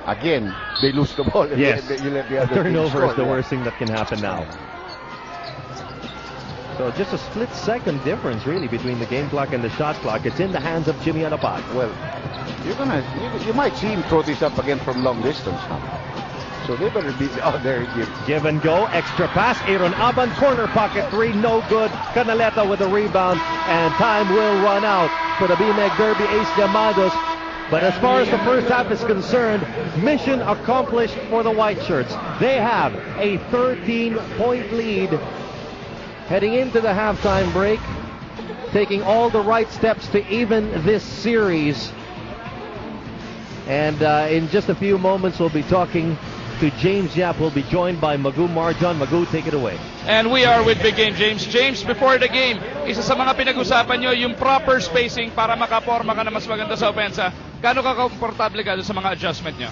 again, they lose the ball. Yes, you let the other turnover team is the score, worst thing that can happen now. So just a split-second difference, really, between the game clock and the shot clock. It's in the hands of Jimmy Alapag. Well, you might see him throw this up again from long distance now. So they better be out there. Give and go, extra pass. Aaron Aban, corner pocket three, no good. Canaleta with a rebound, and time will run out for the BMEG Derby Ace Llamados. But as far as the first half is concerned, mission accomplished for the White Shirts. They have a 13-point lead heading into the halftime break, taking all the right steps to even this series. And in just a few moments, we'll be talking to James Yap. We'll be joined by Magu Marjon. Magu, take it away. And we are with Big Game James. James, before the game, isa sa mga pinag-usapan nyo, yung proper spacing para makaporma ka na mas maganda sa opensa. Gaano ka komportable ka sa mga adjustment nyo?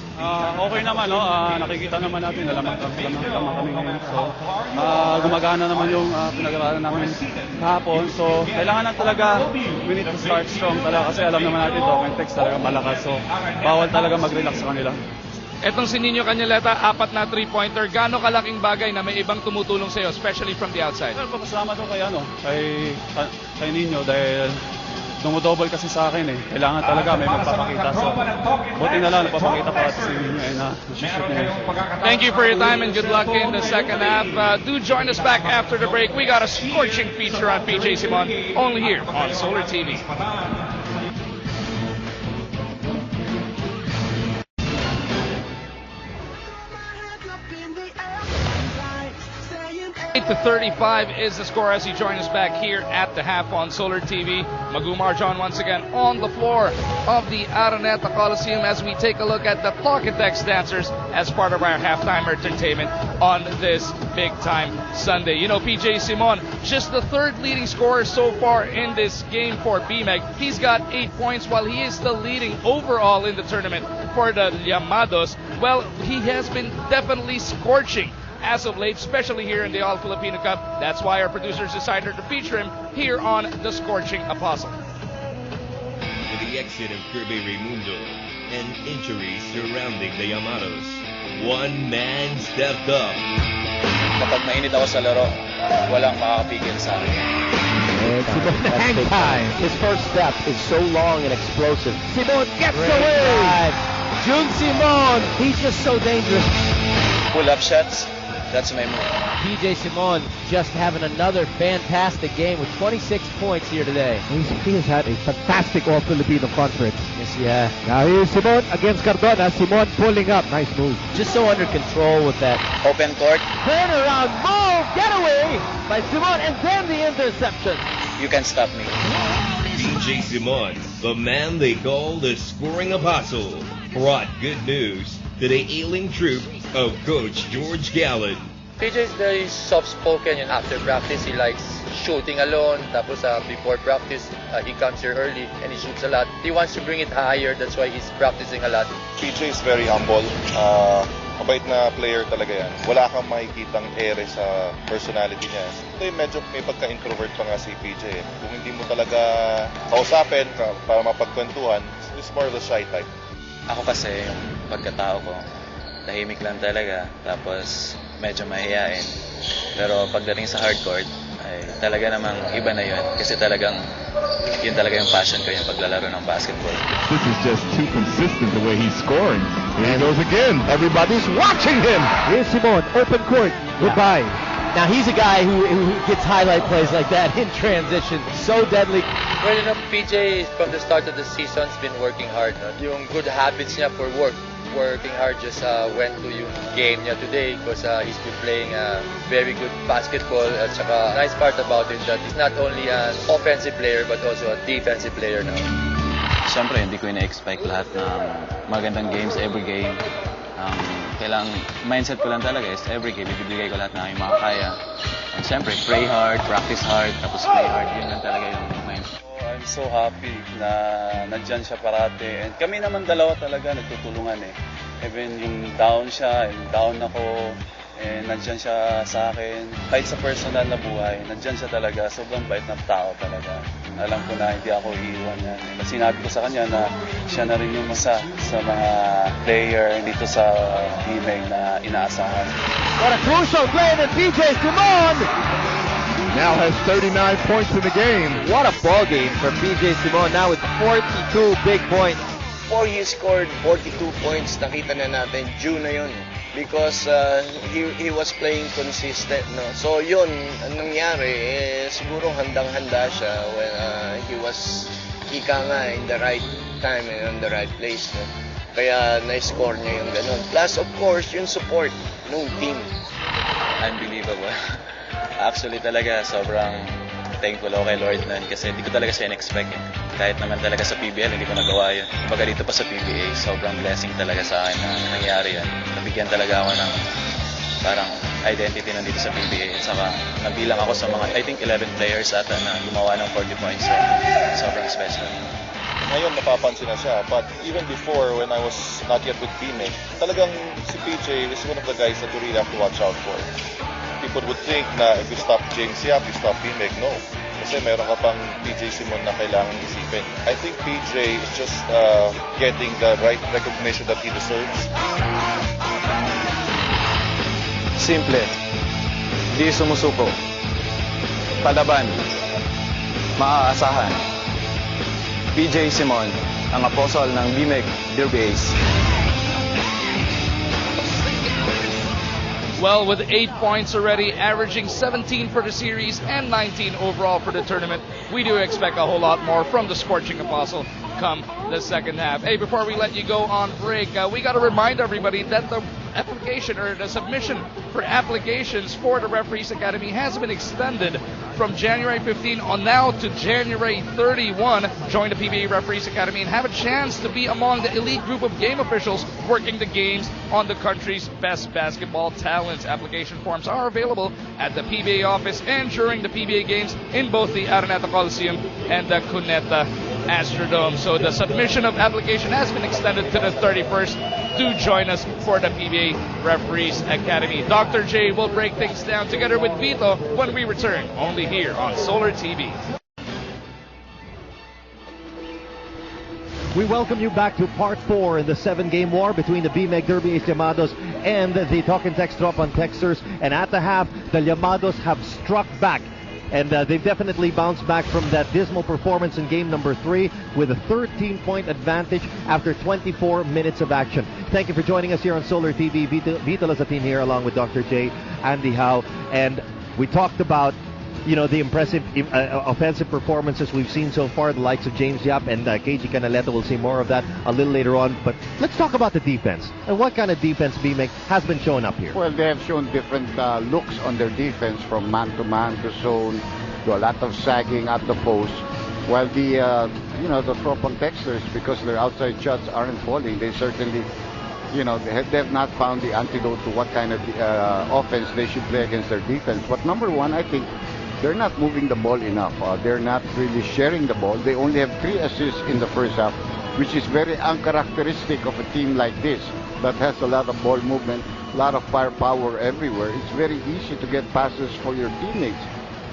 Okay naman, no? Nakikita naman natin, alam kami ngayon. So, gumagana naman yung pinag-aralan namin kahapon. So, kailangan na talaga, we need to start strong talaga kasi alam naman natin, Dokentex talaga malakas. So, bawal talaga mag-relax sa kanila. Etong si Nino Canaleta, 4 na 3-pointer. Gaano kalaking bagay na may ibang tumutulong sa'yo, especially from the outside? Well, papasalamat ko kay Nino dahil dumudouble kasi sa akin eh. Kailangan talaga may magpapakita. So, buti na lang, napapakita pa si Nino na shoot niya. Thank you for your time and good luck in the second half. Do join us back after the break. We got a scorching feature on PJ Simon, only here on Solar TV. 8-35 is the score as you join us back here at the half on Solar TV. Magu Marjon once again on the floor of the Araneta Coliseum as we take a look at the Talkatex dancers as part of our halftime entertainment on this big-time Sunday. You know, PJ Simon, just the third leading scorer so far in this game for BMEG. He's got 8 points while he is the leading overall in the tournament for the Llamados. Well, he has been definitely scorching as of late, especially here in the All-Filipino Cup. That's why our producers decided to feature him here on The Scorching Apostle. With the exit of Kirby Raimundo and injuries surrounding the Llamados, one man stepped up. Kapag mainit ako sa laro, walang makakapigil sa akin. Simon hang time. His first step is so long and explosive. Simon gets away. Jun Simon, he's just so dangerous. Pull-up shots, that's my move. PJ Simon just having another fantastic game with 26 points here today. He has had a fantastic All-Filipino conference. Yes, yeah. Now here's Simon against Cardona. Simon pulling up. Nice move. Just so under control with that. Open court. Turnaround move, getaway by Simon, and then the interception. You can stop me. PJ Simon, the man they call the scoring apostle, brought good news to the ailing troop of Coach George Gallen. PJ is very soft-spoken and after practice he likes shooting alone. Tapos before practice he comes here early and he shoots a lot. He wants to bring it higher, that's why he's practicing a lot. PJ is very humble. Mabait na player talaga yan. Wala kang makikitang ere sa personality niya. Medyo may pagka-introvert pa nga si PJ. Kung hindi mo talaga kausapin para mapagkwentuhan, he's more of a shy type. Ako kasi, yung pagkatao ko, tahimik lang talaga, tapos medyo mahihain. Pero pagdating sa hardcourt, ay talaga namang iba na yun. Kasi talagang, yun talaga yung passion ko, yung paglalaro ng basketball. This is just too consistent the way he's scoring. Here he goes again. Everybody's watching him. Here's Simon, open court. Goodbye. Now he's a guy who gets highlight plays like that in transition. So deadly. Well, you know, PJ from the start of the season has been working hard. No? Yung good habits niya for working hard just went to yung game niya today because he's been playing very good basketball. At saka, nice part about it that he's not only an offensive player but also a defensive player now. Siyempre, hindi ko ina-expect lahat ng magandang games every game. Kailang mindset ko lang talaga is every game, ibibigay ko lahat na yung makakaya. And siyempre, pray hard, practice hard, tapos play hard. Yun lang talaga yung mindset. I'm so happy na nandyan siya parate. And kami naman dalawa talaga nagtutulungan eh. Even yung down siya, yung down ako, and nandyan siya sa akin. Kahit sa personal na buhay, nandyan siya talaga. Sobrang bait na tao talaga. alam ko na hindi ako iiwan yan. Sinabi ko sa kanya na siya na rin yung isa sa mga player dito sa BMEG na inaasahan. What a crucial play that PJ Simon! Now has 39 points in the game. What a ball game for PJ Simon now with 42 big points. Before he scored 42 points, nakita na natin June na yun. Because he was playing consistent, no? So yun, ang nangyari, siguro handang-handa siya when he was ika nga in the right time and on the right place, no? Kaya na-score niya yung ganun. Plus, of course, yung support ng team. Unbelievable. Actually talaga, sobrang thankful ako kay Lord nun kasi hindi ko talaga siya in-expect eh. Kahit naman talaga sa PBL, hindi ko nagawa yun. Kumbaga dito pa sa PBA, sobrang blessing talaga sa akin na nangyari yan. Nabigyan talaga ako ng parang identity nandito sa PBA. Saka nabilang ako sa mga, I think 11 players ata na gumawa ng 40 points. So, sobrang special. Ngayon napapansin na siya, but even before when I was not yet with BMEG, talagang si PJ is one of the guys that you really have to watch out for. People would think na if you stop James Yap, you stop BMEG. No. Kasi meron ka pang PJ Simon na kailangan isipin. I think PJ is just getting the right recognition that he deserves. Simple. Di sumusuko. Palaban. Maaasahan. PJ Simon, ang apostol ng BMEG Derby Ace. Well, with 8 points already, averaging 17 for the series and 19 overall for the tournament, we do expect a whole lot more from the Scorching Apostle come the second half. Hey, before we let you go on break, we got to remind everybody that the application or the submission for applications for the Referees Academy has been extended from January 15 on now to January 31. Join the PBA Referees Academy and have a chance to be among the elite group of game officials working the games on the country's best basketball talents. Application forms are available at the PBA office and during the PBA games in both the Araneta Coliseum and the Cuneta Astrodome. So the submission of application has been extended to the 31st. Do join us for the PBA Referees Academy. Dr. J will break things down together with Vito when we return, only here on Solar TV. We welcome you back to part 4 in the 7-game war between the BMEG Derby Ace Llamados and the Talk and Text Drop on Texters. And at the half, the Llamados have struck back. And they've definitely bounced back from that dismal performance in game number 3 with a 13-point advantage after 24 minutes of action. Thank you for joining us here on Solar TV. Vito Lazatin here along with Dr. J, Andy Howe. And we talked about, you know, the impressive offensive performances we've seen so far, the likes of James Yap and KG Canaleta. We'll see more of that a little later on. But let's talk about the defense and what kind of defense BMEG has been showing up here. Well, they have shown different looks on their defense, from man-to-man to zone to a lot of sagging at the post. While the the Trop on Texters, because their outside shots aren't falling, they certainly, they have not found the antidote to what kind of offense they should play against their defense. But number one, I think they're not moving the ball enough. They're not really sharing the ball. They only have 3 assists in the first half, which is very uncharacteristic of a team like this that has a lot of ball movement, a lot of firepower everywhere. It's very easy to get passes for your teammates.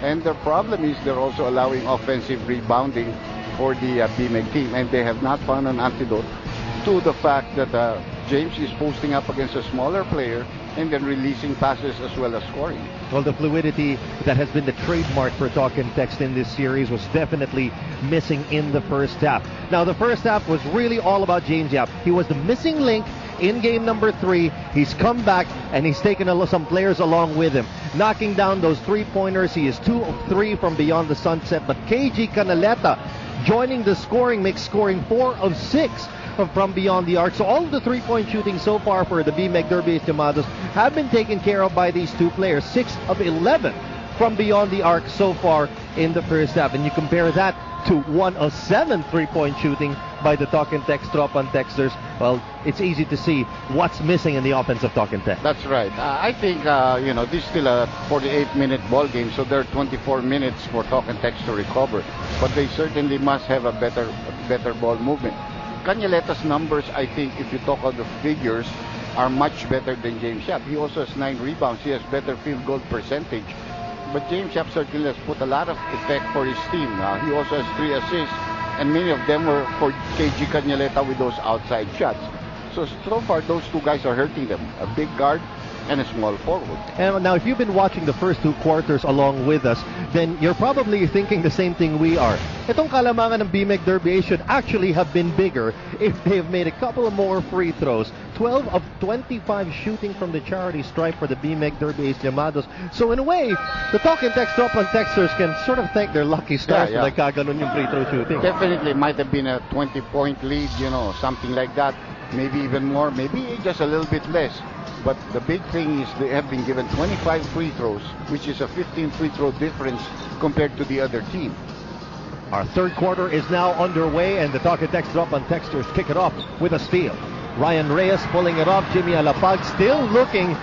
And the problem is they're also allowing offensive rebounding for the BMEG team, and they have not found an antidote to the fact that James is posting up against a smaller player and then releasing passes as well as scoring. Well, the fluidity that has been the trademark for Talk and Text in this series was definitely missing in the first half. Now, the first half was really all about James Yap. He was the missing link in game number 3. He's come back and he's taken some players along with him, knocking down those 3-pointers. He is 2 of 3 from beyond the sunset. But KG Canaleta joining the scoring mix, scoring 4 of 6 from beyond the arc. So all of the 3-point shooting so far for the BMEG Derby Ace Llamados have been taken care of by these 2 players. 6 of 11 from beyond the arc so far in the first half. And you compare that to 1 of 7 3-point shooting by the Talk and Text Drop on Texters. Well, it's easy to see what's missing in the offense of Talk and Text. That's right. I think, this is still a 48-minute ball game, so there are 24 minutes for Talk and Text to recover. But they certainly must have a better ball movement. Canaleta's numbers, I think, if you talk of the figures, are much better than James Yap. He also has 9 rebounds. He has better field goal percentage but James Yap certainly has put a lot of effect for his team. He also has 3 assists, and many of them were for KG Canaleta with those outside shots. So far, those two guys are hurting them. A big guard and a small forward. And now, if you've been watching the first 2 quarters along with us, then you're probably thinking the same thing we are. Itong kalamangan ng BMEC Derby should actually have been bigger if they have made a couple of more free throws. 12 of 25 shooting from the charity stripe for the BMEC Derby Ace Llamados. So in a way, the Talk and Text Drop on Texters can sort of thank their lucky stars for nagkaganon yung free throw shooting. Definitely might have been a 20-point lead, something like that. Maybe even more, maybe just a little bit less. But the big thing is they have been given 25 free throws, which is a 15 free throw difference compared to the other team. Our third quarter is now underway, and the Talk and Text Drop on Texters kick it off with a steal. Ryan Reyes pulling it off. Jimmy Alapag still looking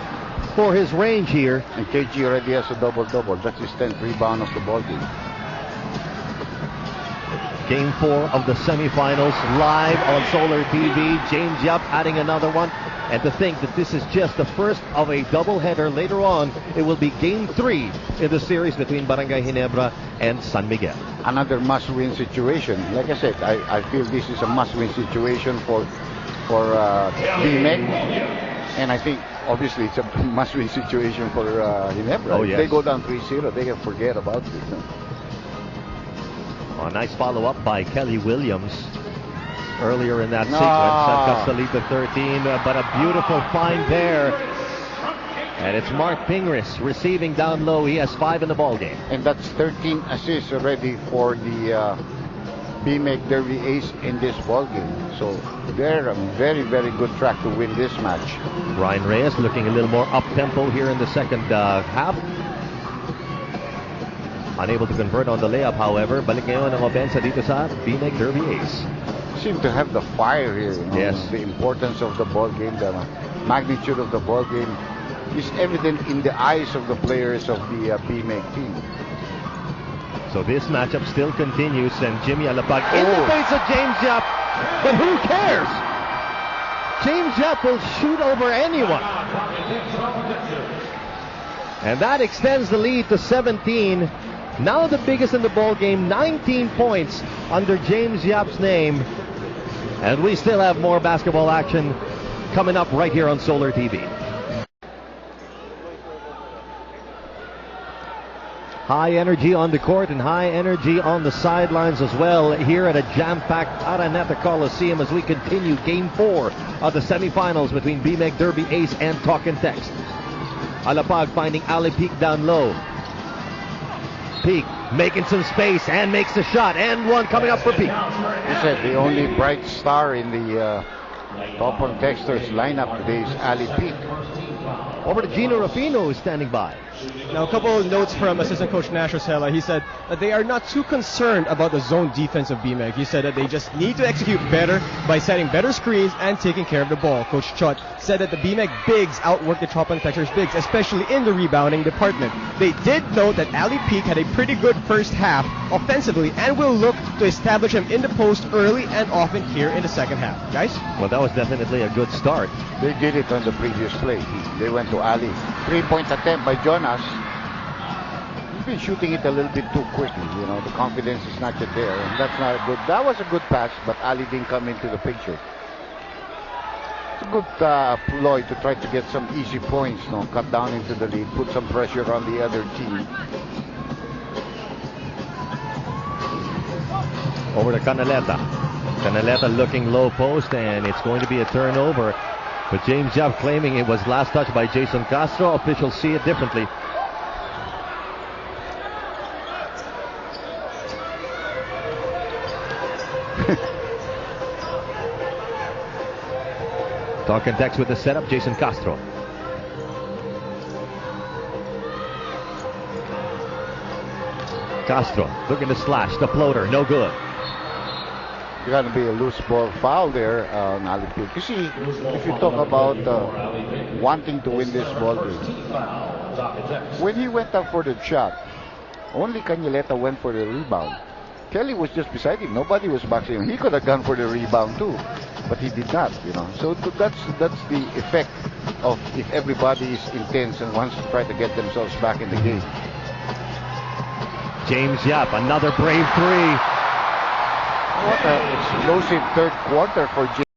for his range here. And KG already has a double-double. That's his 10th rebound of the ballgame. Game 4 of the semifinals live on Solar TV. James Yap adding another one. And to think that this is just the first of a doubleheader. Later on, it will be Game 3 in the series between Barangay Ginebra and San Miguel. Another must-win situation. Like I said, I feel this is a must-win situation for BMEC. And I think, obviously, it's a must-win situation for Ginebra. Oh, if yes. they go down 3-0, they can forget about it. A nice follow-up by Kelly Williams earlier in that sequence. That cuts the lead to 13, but a beautiful find there. And it's Mark Pingris receiving down low. He has 5 in the ballgame. And that's 13 assists already for the BMEC Derby Ace in this ballgame. So they're on very, very good track to win this match. Ryan Reyes looking a little more up-tempo here in the second half. Unable to convert on the layup, however. Balik ngayon ang opensa dito sa BMEC Derby Ace. Seem to have the fire here. Yes. The importance of the ball game, the magnitude of the ball game is evident in the eyes of the players of the BMEC team. So this matchup still continues, and Jimmy Alapag in the face of James Yap. But who cares? James Yap will shoot over anyone. And that extends the lead to 17. Now the biggest in the ball game, 19 points under James Yap's name. And we still have more basketball action coming up right here on Solar TV. High energy on the court and high energy on the sidelines as well here at a jam-packed Araneta Coliseum as we continue Game 4 of the semifinals between BMEC Derby Ace and Talk and Text. Alapag finding Ali Peak down low. Peak making some space and makes the shot, and one coming up for Peak. He said the only bright star in the Top on Texters lineup today is Ali Peak. Over to Gino Rafino, who's standing by. Now, a couple of notes from assistant coach Nash Rosella. He said that they are not too concerned about the zone defense of BMEC. He said that they just need to execute better by setting better screens and taking care of the ball. Coach Chot said that the BMEC bigs outwork the Trop and Texters bigs, especially in the rebounding department. They did note that Ali Peak had a pretty good first half offensively and will look to establish him in the post early and often here in the second half. Guys? Well, that was definitely a good start. They did it on the previous play. They went to Ali. 3-point attempt by Jonas. He's been shooting it a little bit too quickly. The confidence is not yet there. And that's not a good. That was a good pass, but Ali didn't come into the picture. It's a good ploy to try to get some easy points. Cut down into the lead, put some pressure on the other team. Over to Canaleta. Canaleta looking low post, and it's going to be a turnover. But James Yap claiming it was last touch by Jason Castro. Officials see it differently. Talk and Text with the setup, Jason Castro. Castro looking to slash the floater, no good. There's going to be a loose ball foul there on Ali Peak. You see, if you talk about wanting to win this ball game, when he went up for the shot, only Canaleta went for the rebound. Kelly was just beside him. Nobody was boxing him. He could have gone for the rebound too, but he did not. So that's the effect of if everybody is intense and wants to try to get themselves back in the game. James Yap, another brave three. What an explosive third quarter for James.